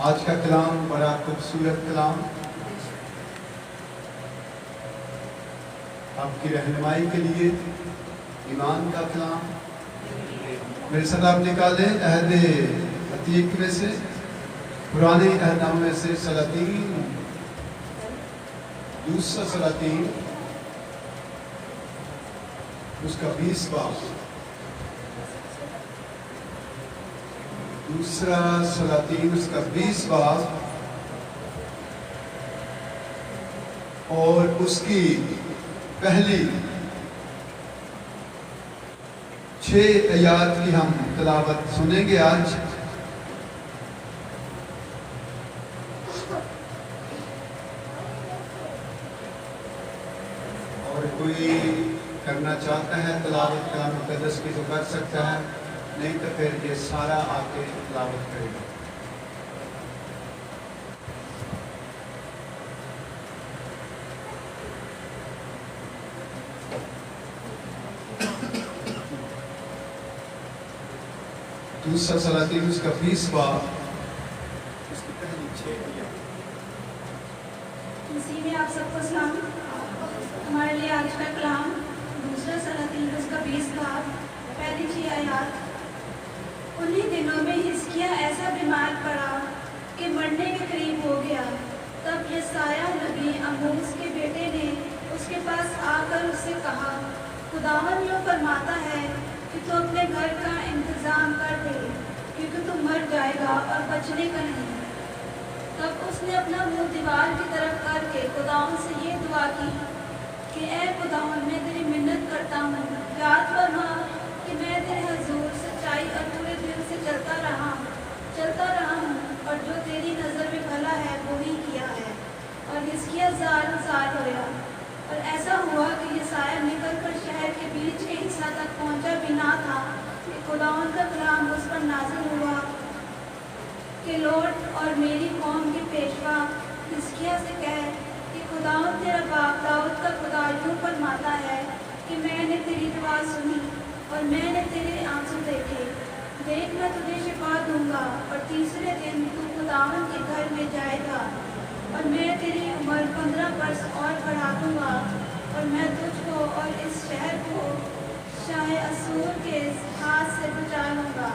आज का कलाम बड़ा खूबसूरत कलाम, आपकी रहनुमाई के लिए ईमान का कलाम। मेरे साथ आप निकालें अहद अतीक में से, पुराने अहदनामे में से सलातीन, दूसरा सलातीन उसका 20 बाब, दूसरा सलातीन उसका 20 बाब और उसकी पहली 6 आयात की हम तिलावत सुनेंगे आज। और कोई करना चाहता है तिलावत कलाम मुक़द्दस की तो कर सकता है, नहीं तो फिर ये सारा आके तिलावत करेगा। दूसरा सलातीन उसका 20 बाब, उसकी पहली 6 आयत। इसी में आप सबको सलाम। हमारे लिए आज का कलाम दूसरा सलातीन उसका 20 बाब, पहली 6 आयत। उन्हीं दिनों में हिजकिय्याह ऐसा बीमार पड़ा कि मरने के करीब हो गया। तब यशायाह नबी आमोस के बेटे ने उसके पास आकर उससे कहा, खुदावंद यूँ फरमाता है कि तू अपने घर का इंतज़ाम कर दे, क्योंकि तू मर जाएगा और बचने का नहीं। तब उसने अपना मुंह दीवार की तरफ करके खुदावंद से ये दुआ की कि ऐ खुदावंद, मैं तेरी मिन्नत करता हूँ, याद फरमा कि मैं तेरे हुजूर सच्चाई और पूरे दिल से चलता रहा हूँ और जो तेरी नज़र में भला है वो ही किया है। और हिजकिय्याह ज़ार रोया। और ऐसा हुआ कि यशायाह निकलकर शहर के बीच के हिस्सा तक पहुँचा भी ना था कि खुदावंद का कलाम उस पर नाज़िल हुआ कि लौट और मेरी कौम के पेशवा हिजकिय्याह से कह कि खुदावंद तेरा बाप दाऊद का खुदा यूँ फरमाता है कि मैंने तेरी दुआ सुनी और मैंने तेरे आंसू देखे। देख, मैं तुझे शिफा दूंगा और तीसरे दिन तू खुदावंद के घर में जाएगा और मैं तेरी उम्र 15 वर्ष और बढ़ा दूंगा और मैं तुझको और इस शहर को शाह असूर के हाथ से बचा लूँगा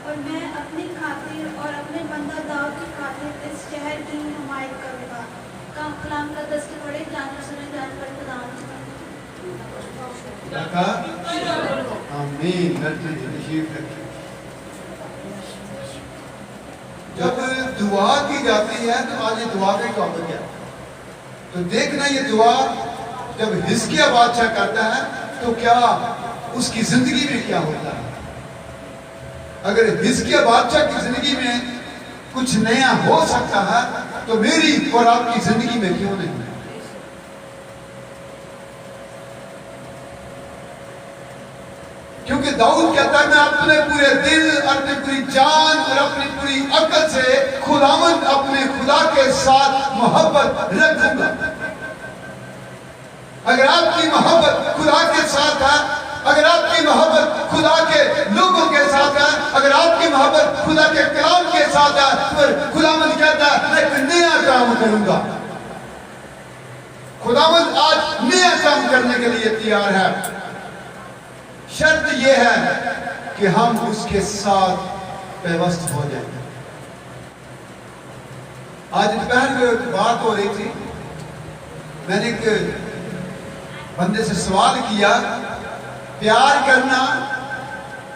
और मैं अपनी खातिर और अपने बंदा दाऊद की खातिर इस शहर की हिमायत करूँगा। कलाम का दस्ते पढ़े, जानकर सुने, जानकर खुदावंद जब दुआ की जाती है तो आज ये दुआ का टॉपिक है। तो देखना ये दुआ जब हिजकिय्याह बादशाह करता है तो क्या उसकी जिंदगी में क्या होता है। अगर हिजकिय्याह बादशाह की जिंदगी में कुछ नया हो सकता है तो मेरी और आपकी जिंदगी में क्यों नहीं। क्योंकि दाऊद कहता है, मैं अपने पूरे दिल, अपनी पूरी जान और अपनी पूरी अक्ल से खुदावंद अपने खुदा के साथ मोहब्बत रखूंगा। अगर आपकी मोहब्बत खुदा के साथ है, अगर आपकी मोहब्बत खुदा के लोगों के साथ है, अगर आपकी मोहब्बत खुदा के कलाम के साथ है, तो खुदावंद कहता है मैं एक नया काम करूंगा। खुदावंद आज नया काम करने के लिए तैयार है। शर्त यह है कि हम उसके साथ पेवस्त हो जाएं। आज दोपहर में बात हो रही थी, मैंने एक बंदे से सवाल किया, प्यार करना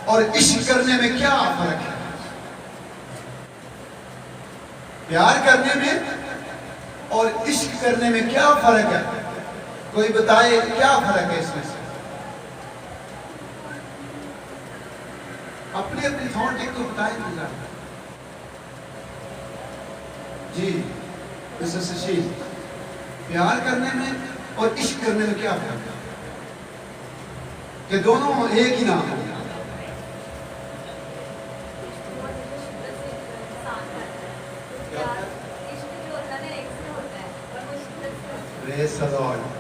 और इश्क करने में क्या फर्क है। प्यार करने में और इश्क करने में क्या फर्क है, कोई बताए क्या फर्क है इसमें से। अपनी अपनी थॉट एक तो बताए जी। मिस्टर सुशील, प्यार करने में और इश्क करने में क्या फर्क है कि दोनों एक ही नाम है।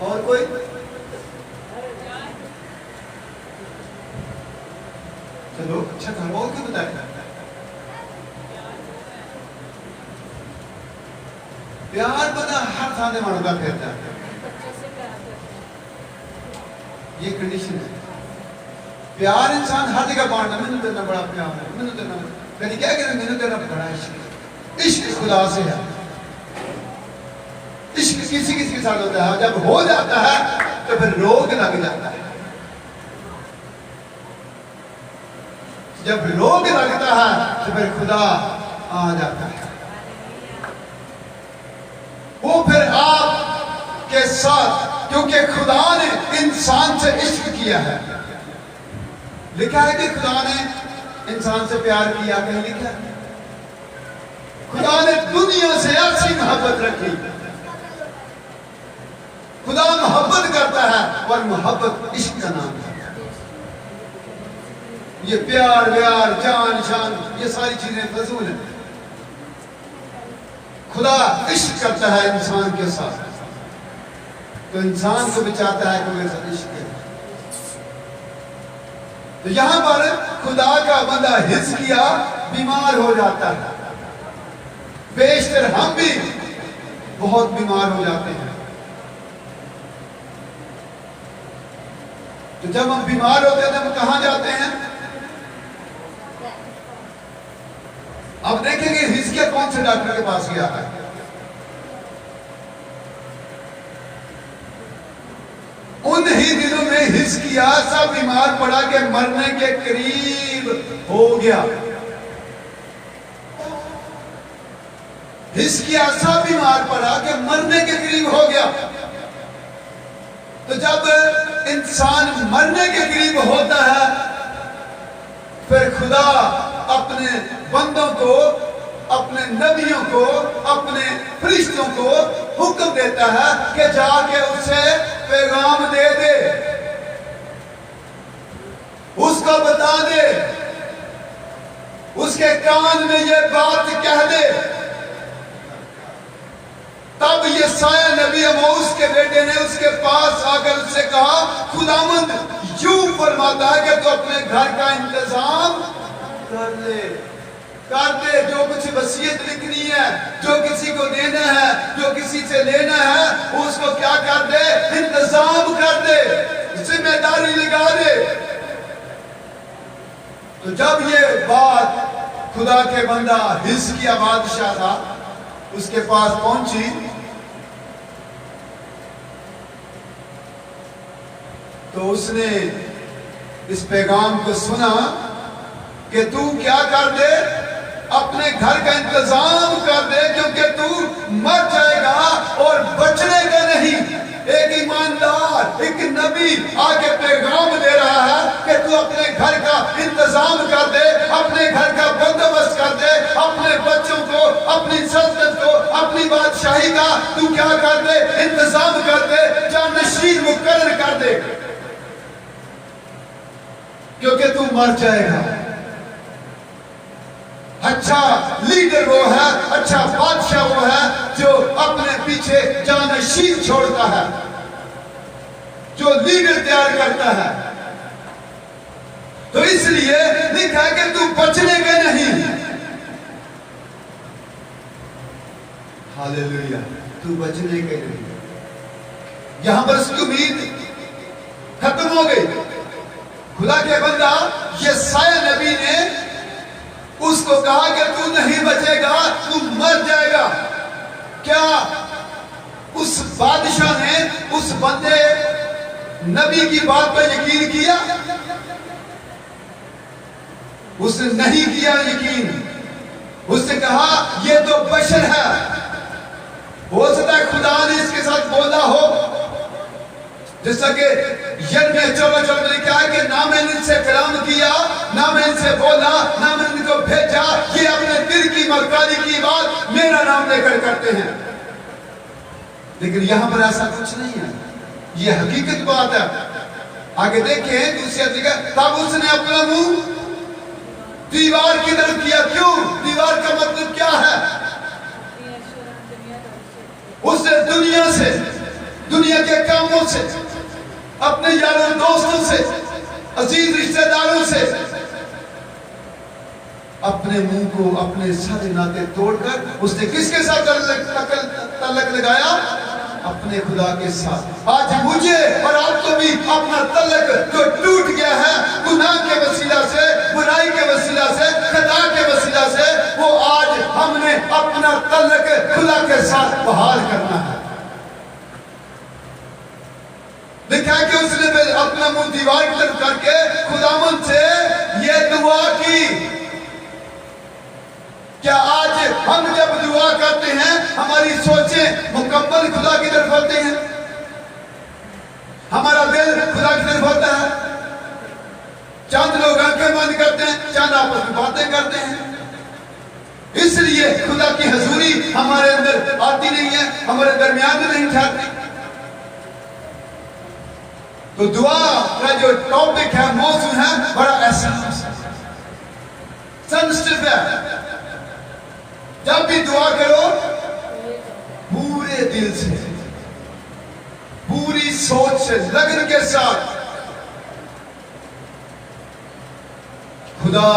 और कोई चलो अच्छा घर और क्यों बताया। प्यार बंदा हर थाने मानता फिरता है, ये कंडीशन है। प्यार इंसान हर जगह बांटना, मैंने तेरे बड़ा प्यार है, मैंने तेरे कभी क्या कहना, मैंने तेरा बड़ा इश्क। इश्क खुदा से है। इश्क किसी किसी के साथ होता है, जब हो जाता है तो फिर रोग लग जाता है। जब रोग लगता है तो फिर खुदा आ जाता है। वो फिर आप के साथ, क्योंकि खुदा ने इंसान से इश्क किया है। लिखा है कि खुदा ने इंसान से प्यार किया, कहीं लिखा है? खुदा ने दुनिया से ऐसी मोहब्बत रखी। खुदा मोहब्बत करता है और मोहब्बत इश्क का नाम है। ये प्यार व्यार जान शान ये सारी चीजें फजूल है। खुदा इश्क करता है इंसान के साथ, तो इंसान को भी चाहता है कि मेरे साथ इश्क है। तो यहां पर खुदा का बंदा हिजकिया बीमार हो जाता है। बेशतर हम भी बहुत बीमार हो जाते हैं। तो जब हम बीमार होते हैं तो हम कहां जाते हैं? अब देखेंगे हिजकिया कौन से डॉक्टर के पास गया है। उन ही दिनों में हिजकिया सा बीमार पड़ा कि मरने के करीब हो गया। हिजकिया सा बीमार पड़ा कि मरने के करीब हो गया। तो जब इंसान मरने के करीब होता है, फिर खुदा अपने बंदों को, अपने नबियों को, अपने फरिश्तों को हुक्म देता है कि जाके उसे पैगाम दे दे, उसको बता दे, उसके कान में ये बात कह दे। तब ये साया नबी अमोस के बेटे ने उसके पास आकर उससे कहा, खुदावंद यूं फरमाता है कि तू अपने घर का इंतजाम कर ले, कर दे। जो कुछ वसीयत लिखनी है, जो किसी को देना है, जो किसी से लेना है, उसको क्या कर दे? इंतजाम कर दे, जिम्मेदारी लगा दे। तो जब ये बात खुदा के बंदा हिजकिया बादशाह था उसके पास पहुंची, तो उसने इस पैगाम को सुना कि तू क्या कर दे? अपने घर का इंतजाम कर दे, क्योंकि तू मर जाएगा और बचने का नहीं। एक ईमानदार, एक नबी आके पैगाम दे रहा है कि तू अपने घर का इंतजाम कर दे, अपने घर का बंदोबस्त कर दे, अपने बच्चों को, अपनी सल्तनत को, अपनी बादशाही का तू क्या कर दे? इंतजाम कर दे, जानशीन मुकर्रर कर दे, क्योंकि तू मर जाएगा। अच्छा लीडर वो है, अच्छा बादशाह वो है जो अपने पीछे जानशीन छोड़ता है, जो लीडर तैयार करता है। तो इसलिए लिखा है कि तू बचने का नहीं। हालेलुया, तू बचने का नहीं। यहां पर उसकी उम्मीद खत्म हो गई। खुदा के बंदा यशायाह नबी ने उसको कहा कि तू नहीं बचेगा, तू मर जाएगा। क्या उस बादशाह ने उस बंदे नबी की बात पर यकीन किया? उसने नहीं किया यकीन। उसने कहा ये तो बशर है, हो सकता है खुदा ने इसके साथ बोला हो, जैसा कि यिर्मयाह 14:14 में लिखा है कि ना मैंने इनसे कलाम किया, ना मैं इनसे बोला, ना मैंने इनको भेजा, ये अपने दिल की मक्कारी की बात मेरा नाम लेकर करते हैं। लेकिन यहां पर ऐसा कुछ नहीं है, ये हकीकत बात है। आगे देखें दूसरी जगह, तब उसने अपना मुंह दीवार की तरफ किया। क्यों? दीवार का मतलब क्या है? उसने दुनिया से, दुनिया के कामों से, अपने यारों दोस्तों से, अजीज रिश्तेदारों से अपने मुंह को, अपने सारे नाते तोड़कर उसने किसके साथ तल्लक लगाया अपने खुदा के साथ। आज मुझे और आपको भी अपना तल्लक जो टूट गया है गुनाह के वसीला से, बुराई के वसीला से, खता के वसीला से, वो आज हमने अपना तल्लक खुदा के साथ बहाल करना है। देखा कि उसने अपना मुंह दीवार की तरफ करके खुदावंद से ये दुआ की। क्या आज हम जब दुआ करते हैं हमारी सोचें मुकम्मल खुदा की तरफ होती हैं? हमारा दिल खुदा की तरफ होता है? चंद लोग आंखें बंद करते हैं, चंद आपस में बातें करते हैं, इसलिए खुदा की हजूरी हमारे अंदर आती नहीं है, हमारे दरमियान में नहीं ठहरती। तो दुआ का जो टॉपिक है, मौजू है, बड़ा एहसास सेंसिटिव है। जब भी दुआ करो पूरे दिल से, पूरी सोच से, लगन के साथ। खुदा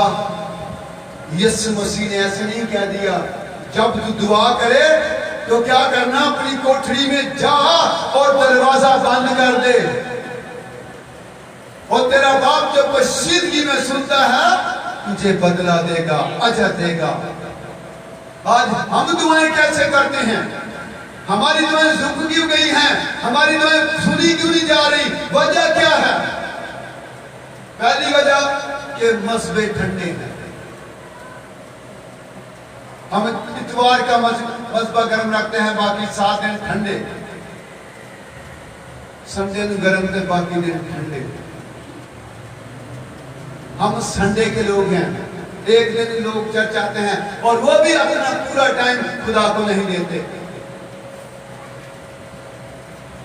यीशु मसीह ने ऐसे नहीं कह दिया जब तू दुआ करे तो क्या करना, अपनी कोठरी में जा और दरवाजा बंद कर दे, और तेरा बाप जब पोशीदगी में सुनता है तुझे बदला देगा, अजर देगा। आज हम दुआएं कैसे करते हैं? हमारी दुआएं रुक क्यों गई हैं? हमारी दुआएं सुनी क्यों नहीं जा रही? वजह क्या है? पहली वजह कि मसबे ठंडे हैं। हम इतवार का मसबा गर्म रखते हैं, बाकी 7 दिन ठंडे, संडे दिन गर्म थे, बाकी दिन ठंडे। हम संडे के लोग हैं, एक दिन लोग चर्च आते हैं और वो भी अपना पूरा टाइम खुदा को नहीं देते।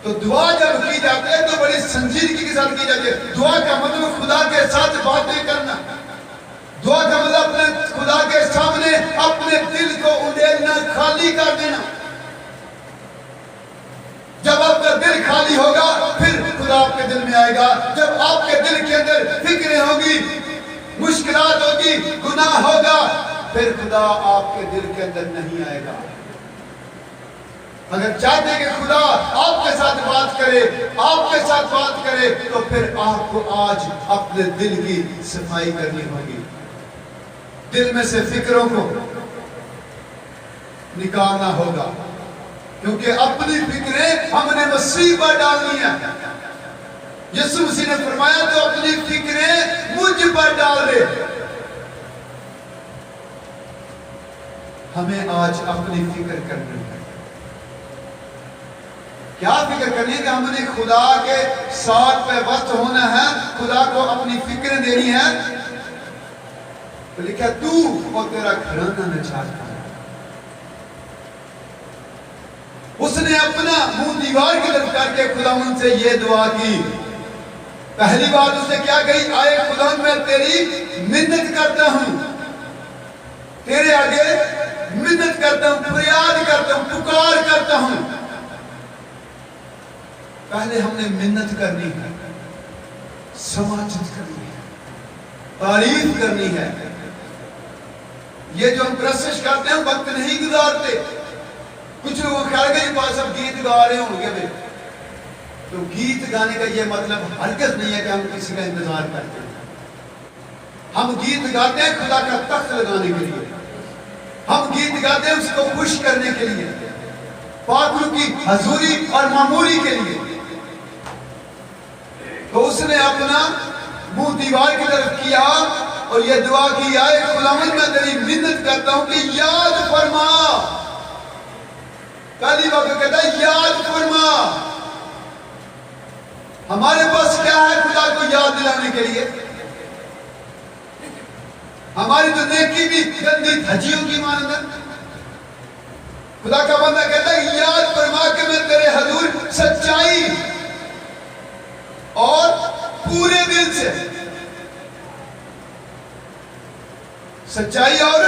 तो दुआ जब की जाती है तो बड़ी संजीदगी के साथ की जाती है। दुआ का मतलब खुदा के साथ बातें करना, दुआ का मतलब अपने खुदा के सामने अपने दिल को उंडेलना, खाली कर देना। जब आपका दिल खाली होगा फिर खुदा आपके दिल में आएगा। जब आपके दिल के अंदर फिक्रें होगी, मुश्किलात होगी, गुनाह होगा, फिर खुदा आपके दिल के अंदर नहीं आएगा। अगर चाहते हैं कि खुदा आपके साथ बात करे, आपके साथ बात करे, तो फिर आपको आज अपने दिल की सफाई करनी होगी। दिल में से फिक्रों को निकालना होगा, क्योंकि अपनी फिक्रें हमने मसीह पर डालनी है। यीशु मसीह ने फरमाया तो अपनी फिक्रें मुझ पर डाल दे। हमें आज अपनी फिक्र करनी है। क्या फिक्र करनी है? कि हमने खुदा के साथ पे वक्त होना है, खुदा को अपनी फिक्र देनी है। तो लिखा तू और तेरा घराना नजात पाए। उसने अपना मुंह दीवार की तरफ करके खुदा उनसे ये दुआ की। पहली बात उसने क्या कही? आए खुदा मैं तेरी मिन्नत करता हूं, तेरे आगे मिन्नत करता हूं, फरियाद करता हूं, पुकार करता हूं। पहले हमने मिन्नत करनी है, समाजित करनी है, तारीफ करनी है। ये जो हम प्रशिश करते हैं वक्त नहीं गुजारते। कुछ लोग ख्याल के पास अब गीत गा रहे होंगे भाई, तो गीत गाने का ये मतलब हरकत नहीं है कि हम किसी का इंतजार करते हैं। हम गीत गाते हैं खुदा का तख्त लगाने के लिए, हम गीत गाते हैं उसको खुश करने के लिए, पाकरू की हजूरी और मामूरी के लिए। तो उसने अपना मुंह दीवार की तरफ किया और ये दुआ की, आए खुदावंद मैं तेरी मिन्नत करता हूं कि याद फरमा। पहली बात तो कहता है याद फरमा। हमारे पास क्या है खुदा को याद दिलाने के लिए? हमारी तो नेकी भी गंदी धज्जियों की मानद है। खुदा का बंदा कहता है याद फरमा के मैं तेरे हजूर सच्चाई और पूरे दिल से, सच्चाई और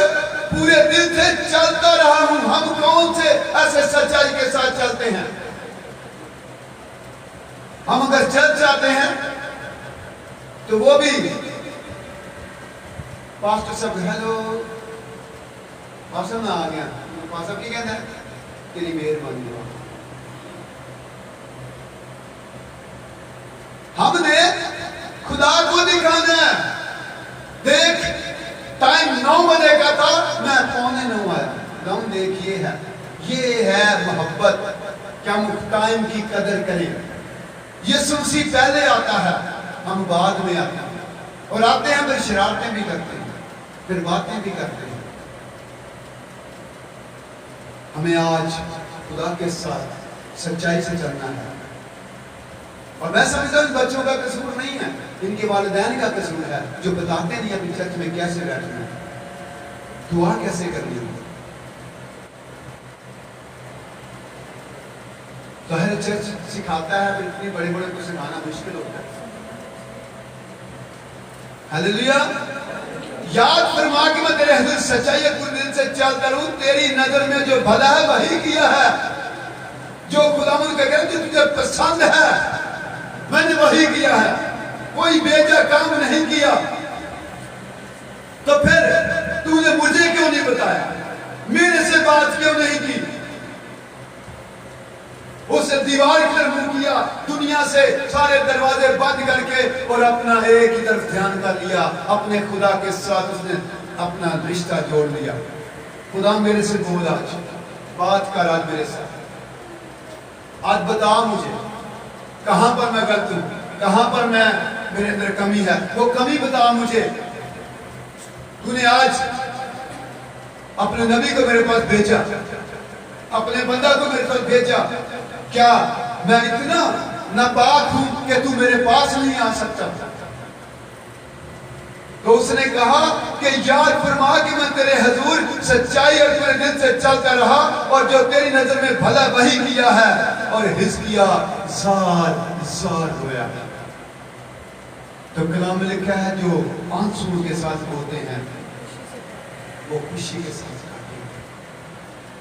पूरे दिल से चलता रहा हूं। हम कौन से ऐसे सच्चाई के साथ चलते हैं? हम अगर चल जाते हैं तो वो भी पास्टर साहब हेलो, पास्टर में आ गया, पास्टर की कहते हैं तेरी मेहरबानी हो। हमने खुदा को दिखाना है। देख, टाइम 9 बजे का था, मैं 8:45 आया। हम देखिए है, ये है मोहब्बत। क्या हम टाइम की कदर करें? यीशु मसीह पहले आता है, हम बाद में आते हैं, और आते हैं फिर शरारतें भी करते हैं, फिर बातें भी करते हैं। हमें आज खुदा के साथ सच्चाई से चलना है। और मैं समझता हूं बच्चों का कसूर नहीं है, इनके वालिदैन का कसूर है, जो बताते नहीं अपनी चर्च में कैसे बैठना है, दुआ कैसे करनी है। तो हर चर्च सिखाता है, फिर इतने बड़े बड़े को सिखाना मुश्किल होता है। हालेलुया। याद फरमा कि मैं तेरे हजूर सच्चाई पूरे दिल से चलता रहूं। तेरी नजर में जो भला है वही किया है, जो खुदावंद का कहते जो तुझे पसंद है मैंने वही किया है, कोई बेजा काम नहीं किया। तो फिर तूने मुझे क्यों नहीं बताया, मेरे से बात क्यों नहीं की? उसे दीवार की तरफ मुंह किया, दुनिया से सारे दरवाजे बंद करके, और अपना एक ही तरफ ध्यान कर लिया, अपने खुदा के साथ उसने अपना रिश्ता जोड़ लिया। खुदा मेरे से बोल, आज बात कर, आज मेरे साथ, आज बता मुझे कहां पर मैं गलत हूं, कहां पर मैं मेरे अंदर कमी है, वो कमी बता मुझे। तूने आज अपने नबी को मेरे पास भेजा, अपने बंदा को मेरे पास भेजा। क्या मैं इतना नापाक हूं कि तू मेरे पास नहीं आ सकता? तो उसने कहा कि याद फरमा कि मैं तेरे हजूर सच्चाई और पूरे दिल से चलता रहा, और जो तेरी नजर में भला वही किया है। और हिजकिय्याह ज़ार रोया। तो कलाम में लिखा है, जो आंसू के साथ बोलते हैं वो खुशी के साथ गाते हैं।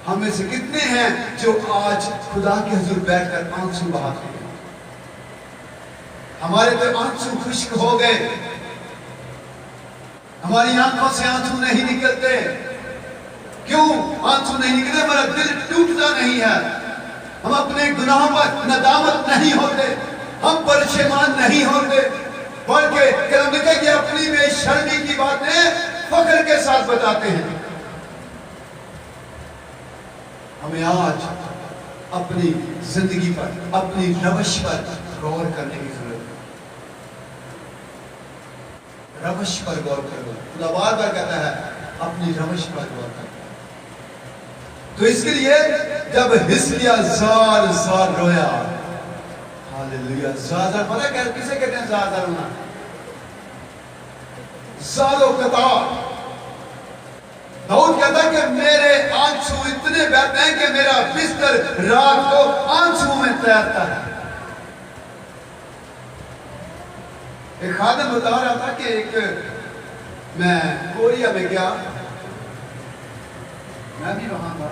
हम में से कितने हैं जो आज खुदा के हुजूर बैठकर आंसू बहाते हैं? हमारे तो आंसू खुश्क हो गए, हमारी आंखों से आंसू नहीं निकलते। क्यों आंसू नहीं निकले? हमारा दिल टूटता नहीं है, हम अपने गुनाहों पर नदामत नहीं होते, हम परेशान नहीं होते, बल्कि कलाम लिखा कि अपनी बेशर्मी की बातें फख्र के साथ बताते हैं। हमें आज अपनी जिंदगी पर, अपनी रवश पर गौर करने की जरूरत है। रवश पर गौर करो। खुदा बार बार कहता है अपनी रवश पर गौर करो। तो इसके लिए जब हिजकिय्याह ज़ार रोया, हालेलुया, ज़ार पता क्या किसे कहते हैं? ज़ार रोना, ज़ारो कतार। दाऊद कहता है कि मेरे आंसू इतने बहते हैं कि मेरा बिस्तर रात को आंसू में तैरता है। एक खादिम बता रहा था कि मैं कोरिया में गया, मैं भी वहां था,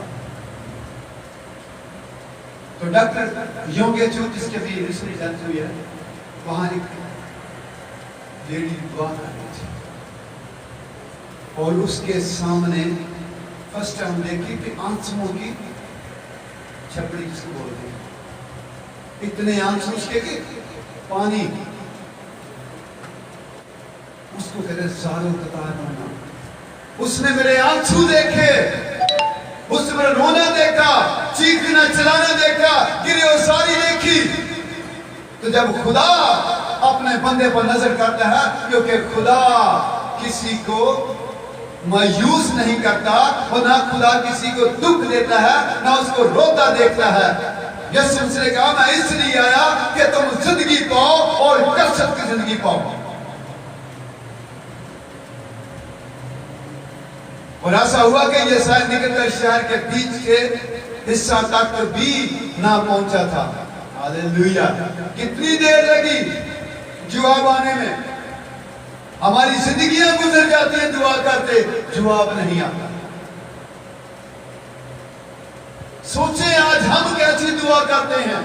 तो डॉक्टर योंगे चू, जिसके भी रिसर्च डेथ हुई है, वहां एक लेडी दुआ कर रही थी, और उसके सामने फर्स्ट टाइम देखी कि आंसुओं की छपड़ी, जिसको बोलते हैं, इतने आंसू उसके कि पानी, उसको कहते ज़ारो कतार रोना। उसने मेरे आंसू देखे, उसने मेरा रोना देखा, चीखना चलाना देखा, गिरफ्तारी देखी। तो जब खुदा अपने बंदे पर नजर करता है, क्योंकि खुदा किसी को मायूस नहीं करता, और ना खुदा किसी को दुख देता है, ना उसको रोता देखता है। यीशु ने कहा मैं इसलिए आया कि तुम जिंदगी पाओ और कसरत की जिंदगी पाओ। और ऐसा हुआ कि ये शायद निकलकर शहर के बीच के हिस्सा तक भी ना पहुंचा था। हालेलुया। कितनी देर लगी जवाब आने में? हमारी जिंदगियां गुजर जाती हैं दुआ करते, जवाब नहीं आता। सोचे आज हम कैसी दुआ करते हैं।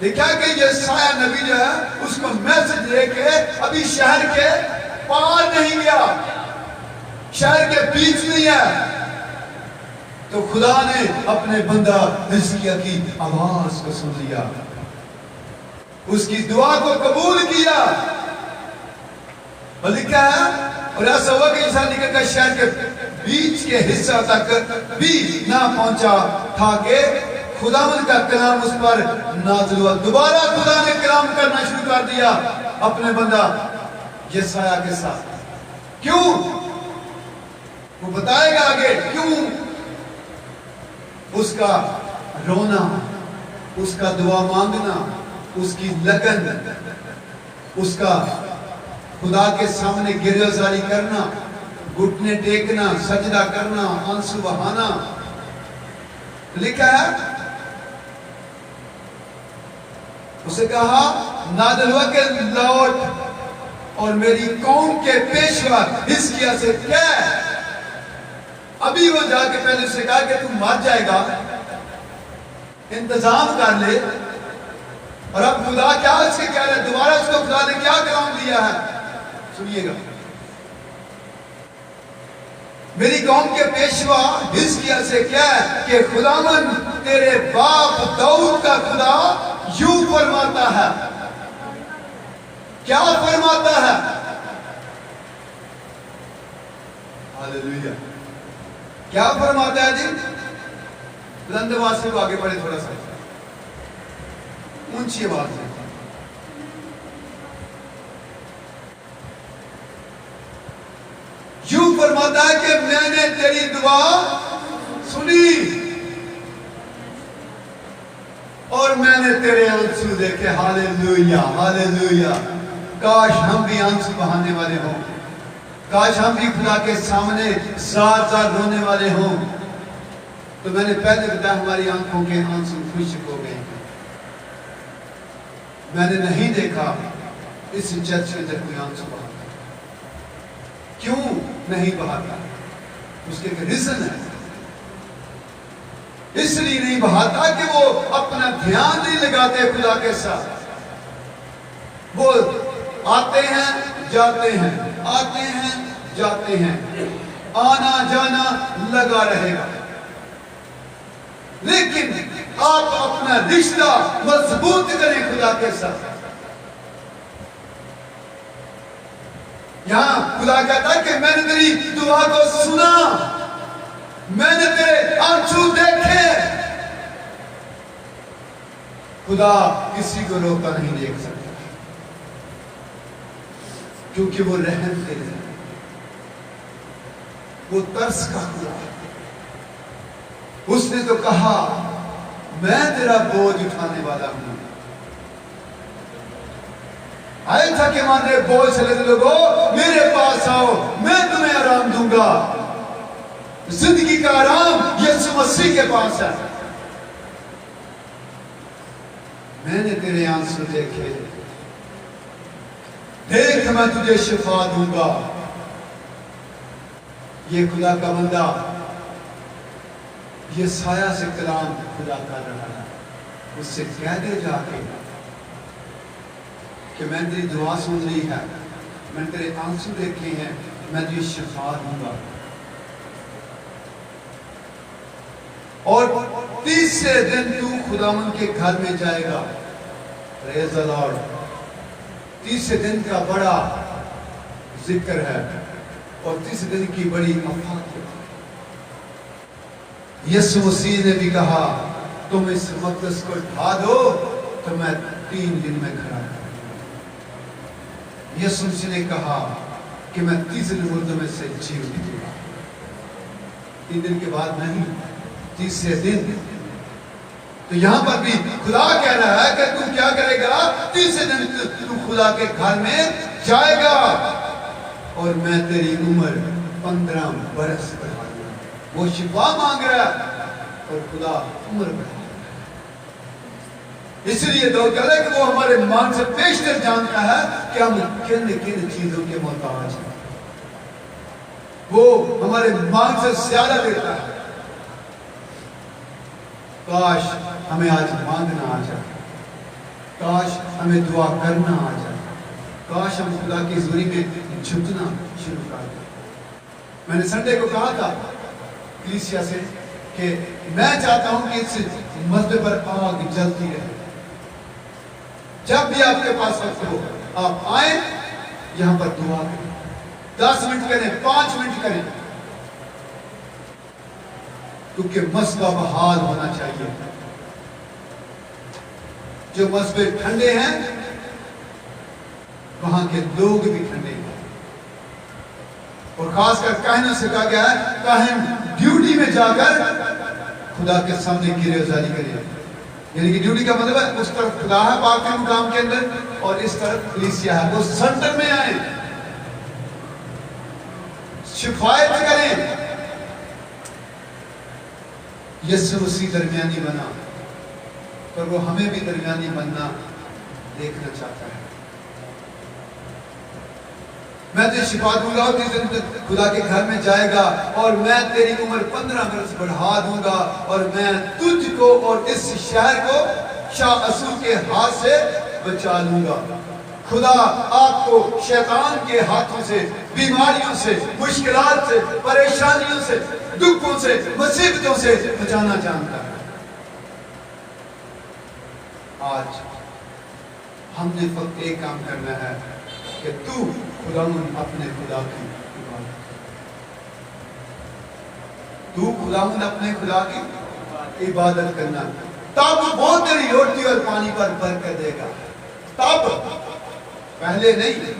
देखा कि ये साया नबी जो है उसको मैसेज लेके अभी शहर के पार नहीं गया, शहर के बीच नहीं है, तो खुदा ने अपने बंदा हिजकिय्याह की आवाज को सुन लिया, उसकी दुआ को कबूल किया। और लिखा है, और ऐसा हुआ कि इंसान निकल कर शहर के बीच के हिस्सा तक भी ना पहुंचा था कि खुदावंद का कलाम उस पर नाज़िल हुआ। दोबारा खुदा ने कलाम करना शुरू कर दिया अपने बंदा यशायाह के साथ। क्यों? वो बताएगा आगे क्यों। उसका रोना, उसका दुआ मांगना, उसकी लगन, उसका खुदा के सामने गिरफ्तारी करना, घुटने टेकना, सजदा करना, आंसू बहाना। लिखा है, उसे कहा नाज़िल हुआ कि लौट और मेरी कौम के पेशवा हिजकिय्याह से कह। अभी वो जाके पहले उससे कहा कि तू मर जाएगा, इंतजाम कर ले। और अब खुदा क्या उसके कह रहे हैं, दोबारा उसको खुदा ने क्या कलाम दिया है, सुनिएगा। मेरी कौम के पेशवा हिजकिय्याह से कह कि खुदावन तेरे बाप दाऊद का खुदा यूं फरमाता है। क्या फरमाता है? हालेलुया। क्या फरमाता है जी? बुलंद आवाज से आगे बढ़े, थोड़ा सा ऊंची आवाज से। यूं फरमाता है कि मैंने तेरी दुआ सुनी और मैंने तेरे आंसू देखे। Hallelujah, hallelujah. काश हम भी आंसू बहाने वाले हों, काश हम भी खुदा के सामने साथ साथ रोने वाले हों। तो मैंने पहले बताया, हमारी आंखों के आंसू खुश्क हो गए। मैंने नहीं देखा इस चर्च में जब कोई आंसू बहाता। क्यों नहीं बहाता? उसके एक रीजन है। इसलिए नहीं बहाता कि वो अपना ध्यान नहीं लगाते खुदा के साथ। वो आते हैं जाते हैं, आते हैं जाते हैं, आना जाना लगा रहेगा। लेकिन आप अपना रिश्ता मजबूत करें खुदा के साथ। यहां खुदा कहता है कि मैंने तेरी दुआ को सुना, मैंने तेरे आंसू देखे। खुदा किसी को रोका नहीं देख सकता, क्योंकि वो रहम दिल है, वो तरस का खुदा है। उसने तो कहा मैं तेरा बोझ उठाने वाला हूं। आए था कि माने बोझ से लदे लोगों मेरे पास आओ, मैं तुम्हें आराम दूंगा। जिंदगी का आराम यीशु मसीह के पास है। मैंने तेरे आंसू देखे, देख मैं तुझे शिफा दूंगा। ये खुदा का बंदा ये साया से कलाम खुदा कर रहा है। उससे कह दे जाके कि मैंने तेरी दुआ सुन ली है, मैंने तेरे आंसू देखे हैं, मैं तुझे शिफा दूंगा। और तीसरे दिन तू खुदावन के घर में जाएगा। Praise the Lord. तीसरे दिन का बड़ा जिक्र है और तीसरे दिन की बड़ी अफवाह है। यीशु मसीह ने भी कहा तुम इस मक़दस को ढा दो तो मैं 3 दिन में खड़ा करूंगा। यीशु मसीह ने कहा कि मैं तीसरे मुर्दों में से जी उठूंगा। 3 दिन के बाद नहीं, तीसरे दिन। तो यहां पर भी खुदा कह रहा है कि तू क्या करेगा? तीसरे दिन तू खुदा के घर में जाएगा और मैं तेरी उम्र 15 बरस बढ़ा दूंगा। वो शिफा मांग रहा है और खुदा उम्र बढ़ा। इसलिए तो कह रहे कि वो हमारे मान से पेशतर जानता है कि हम किन किन चीजों के मोहताज हैं। वो हमारे मान से ज्यादा देता है। काश हमें आज मांगना आ जाए, काश हमें दुआ करना आ जाए, काश हम खुदा की हुजूरी में झुकना शुरू कर दें। मैंने संडे को कहा था कलीसिया से कि मैं चाहता हूं कि इस मसले पर आग जलती रहे। जब भी आपके पास वक्त हो, आप आए, यहां पर दुआ करें, 10 मिनट करें, 5 मिनट करें, क्योंकि मसला बहाल होना चाहिए। जो मसले ठंडे हैं, वहां के लोग भी ठंडे हैं। और खासकर कहने से कहा गया है, काहिन ड्यूटी में जाकर खुदा के सामने गिरेजारी करे। यानी कि ड्यूटी का मतलब है उस तरफ खुदा है पाक के मुकाम के अंदर और इस तरफ कलीसिया है, वो सेंटर में आए, शिफायत करें। यीशु मसीह दरमियानी बना, पर वो हमें भी दरमियानी बनना देखना चाहता है। मैं तुझे शिफा दूंगा और खुदा के घर में जाएगा और मैं तेरी उम्र 15 बरस बढ़ा दूंगा और मैं तुझको और इस शहर को शाह असूर के हाथ से बचा लूंगा। खुदा आपको शैतान के हाथों से, बीमारियों से, मुश्किलात से, परेशानियों से, दुखों से, मुसीबतों से बचाना जानता है। आज हमने फक्त एक काम करना है कि तू खुदावंद अपने खुदा की इबादत, तू खुदावंद अपने खुदा की इबादत करना, तब वो तेरी रोटी और पानी पर बरकत देगा। तब, पहले नहीं।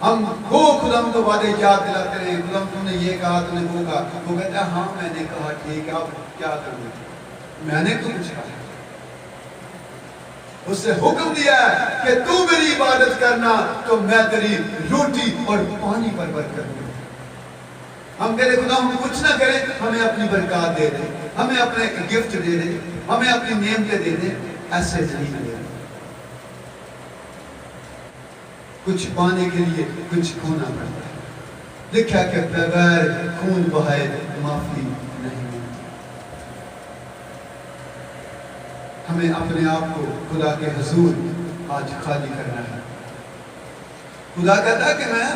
हम वो खुदावंद को वादे याद दिलाते रहे, खुदावंद तुमने ये कहा, तुमने वो कहा, वो कहता है हाँ मैंने कहा, ठीक है, अब क्या करूं, मैंने तो कुछ कहा। उसने हुक्म दिया है कि तू मेरी इबादत करना तो मैं तेरी रोटी और पानी पर बरकत दूंगा। हम कहते खुदा हम कुछ ना करें, हमें अपनी बरकत दे दे, हमें अपने गिफ्ट दे दे, हमें अपनी नेमतें दे दे, ऐसे नहीं दे। कुछ पाने के लिए कुछ खोना पड़ता है। लिखा कि बगैर खून बहाए माफी नहीं। हमें अपने आप को खुदा के हुजूर आज खाली करना है। खुदा कहता है कि मैं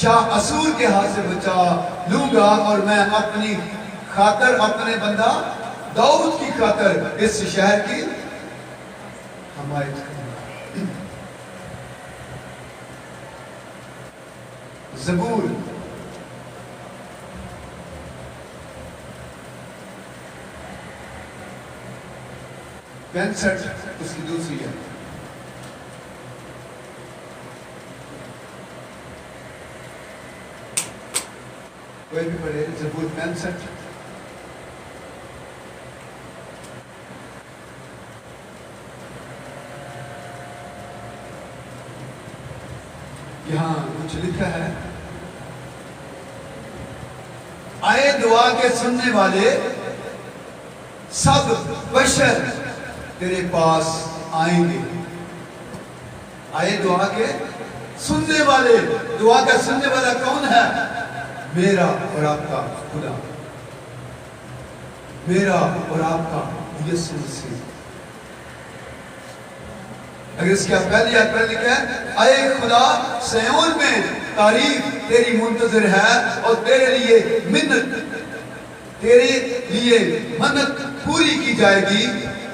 शाह असूर के हाथ से बचा लूंगा और मैं अपनी खातर, अपने बंदा दाऊद की खातर इस शहर की हिमायत करूंगा। ज़बूर पैंसठ उसकी दूसरी है। कोई भी पढ़े, ज़बूर 65। यहां कुछ लिखा है, आए दुआ के सुनने वाले सब बशर तेरे पास आएंगे। आए दुआ के सुनने वाले, दुआ का सुनने वाला कौन है? मेरा और आपका खुदा, मेरा और आपका यीशु मसीह। अगर इसके पहले याद पर लिखा है, आए खुदा सिय्योन में तारीफ तेरी मुंतजर है और तेरे लिए मिन्नत, तेरे लिए मन्नत पूरी की जाएगी।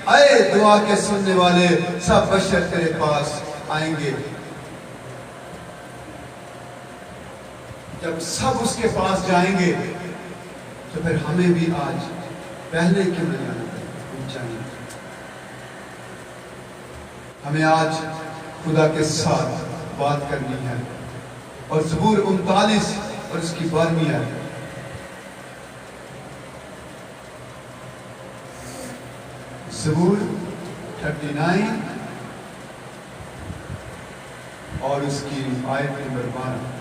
आए दुआ के सुनने वाले सब बशर तेरे पास आएंगे। जब सब उसके पास जाएंगे तो फिर हमें भी आज पहले क्यों न जाना चाहिए। हमें आज खुदा के साथ बात करनी है। और ज़बूर 39 और उसकी 12वीं है, ज़बूर 39 और उसकी आयत नंबर 12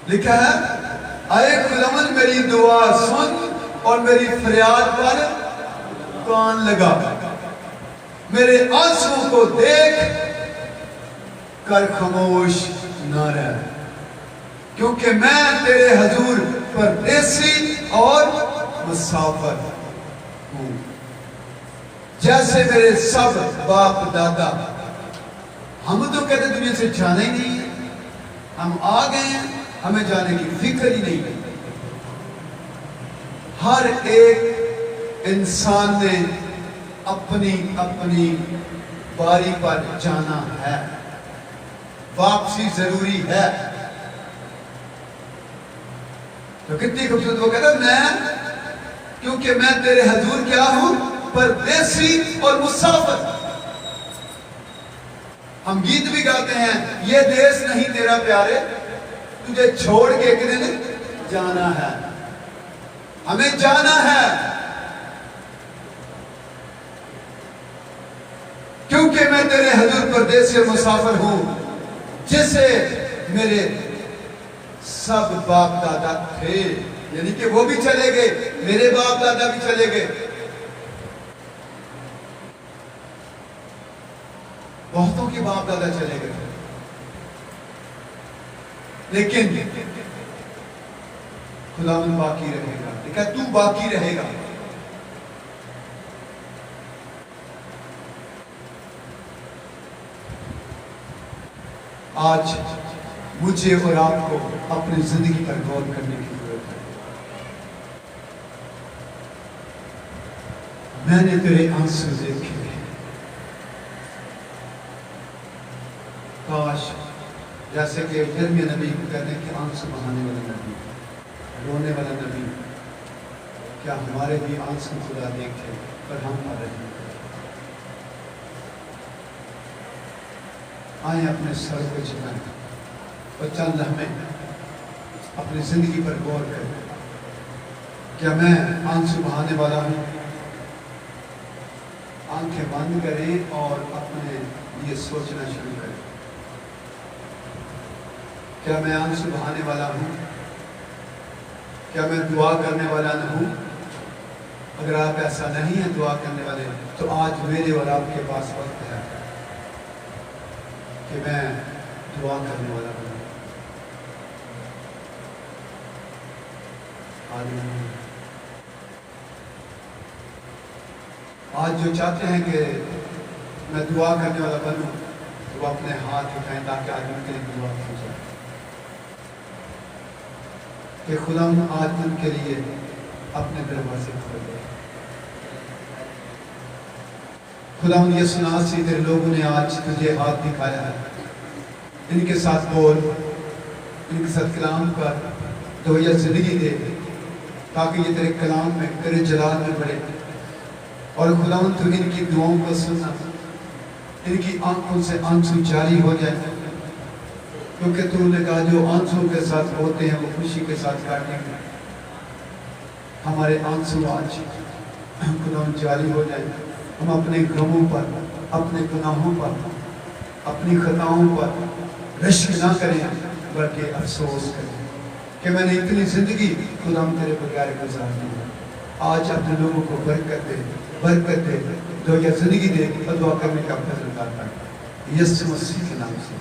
लिखा है, आए खुदावंद मेरी दुआ सुन और मेरी फरियाद पर कान लगा, मेरे आंसुओं को देख कर खामोश न रह, क्योंकि मैं तेरे हजूर परदेसी और मुसाफिर हूं। जैसे मेरे सब बाप दादा, हम तो कहते दुनिया से जाना ही नहीं है, हम आ गए हैं, हमें जाने की फिक्र ही नहीं। हर एक इंसान ने अपनी अपनी बारी पर जाना है, वापसी जरूरी है। तो कितनी खूबसूरत वो कहता, मैं क्योंकि मैं तेरे हजूर क्या हूं, परदेसी और मुसाफिर। हम गीत भी गाते हैं, ये देश नहीं तेरा प्यारे, तुझे छोड़ के एक दिन जाना है। हमें जाना है क्योंकि मैं तेरे हजूर परदेसी और मुसाफिर हूं, जिसे मेरे सब बाप दादा थे, यानी कि वो भी चले गए, मेरे बाप दादा भी चले गए, बहुतों के बाप दादा चले गए, लेकिन खुदावंद बाकी रहेगा। देखा, तू बाकी रहेगा। आज मुझे और आपको अपनी जिंदगी पर गौर करने की जरूरत है। मैंने तेरे आंसू देखे, काश जैसे कि यिर्मयाह नबी कहते हैं कि आंसू बहाने वाला नबी, रोने वाला नबी, क्या हमारे भी आंसू खुदा देखे पर हम आ रहे हैं। आए अपने सर को झुकाएं और चंद हमें अपनी जिंदगी पर गौर करें। क्या मैं आंसू बहाने वाला हूं? आंखें बंद करें और अपने लिए सोचना शुरू करें। क्या मैं आंसू बहाने वाला हूं? क्या मैं दुआ करने वाला न हूं? अगर आप ऐसा नहीं है दुआ करने वाले, तो आज मेरे और आपके पास वक्त है कि मैं दुआ करने वाला हूं। आज जो चाहते हैं कि मैं दुआ करने वाला बनूं, तो वो अपने हाथ उठाएं ताकि आज उनके लिए दुआ की जाए कि खुदा आज उनके लिए अपने दरवाजे खोल दे। खुदा यीशु मसीह तेरे लोगों ने आज तुझे हाथ दिखाया है, इनके साथ बोल, इनके साथ कलाम पर दोया जिंदगी दे, ताकि ये तेरे कलाम में, तेरे जलाल में बढ़े। और खुदा तू इनकी दुआओं को सुनना, इनकी आंखों से आंसू जारी हो जाए, क्योंकि तूने कहा जो आंसू के साथ होते हैं वो खुशी के साथ काटेंगे। हमारे आंसू आज खुदा जारी हो जाए। हम अपने गमों पर, अपने गुनाहों पर, अपनी खताओं पर रश्क ना करें, बल्कि अफसोस करें कि मैंने इतनी जिंदगी खुदा तेरे बगैर गुजार दी है। आज अपने लोगों को बरकत दे, बरकत दे, जो यह जिंदगी दे, दुआ करने का फजल अता कर, यीशु मसीह के नाम से।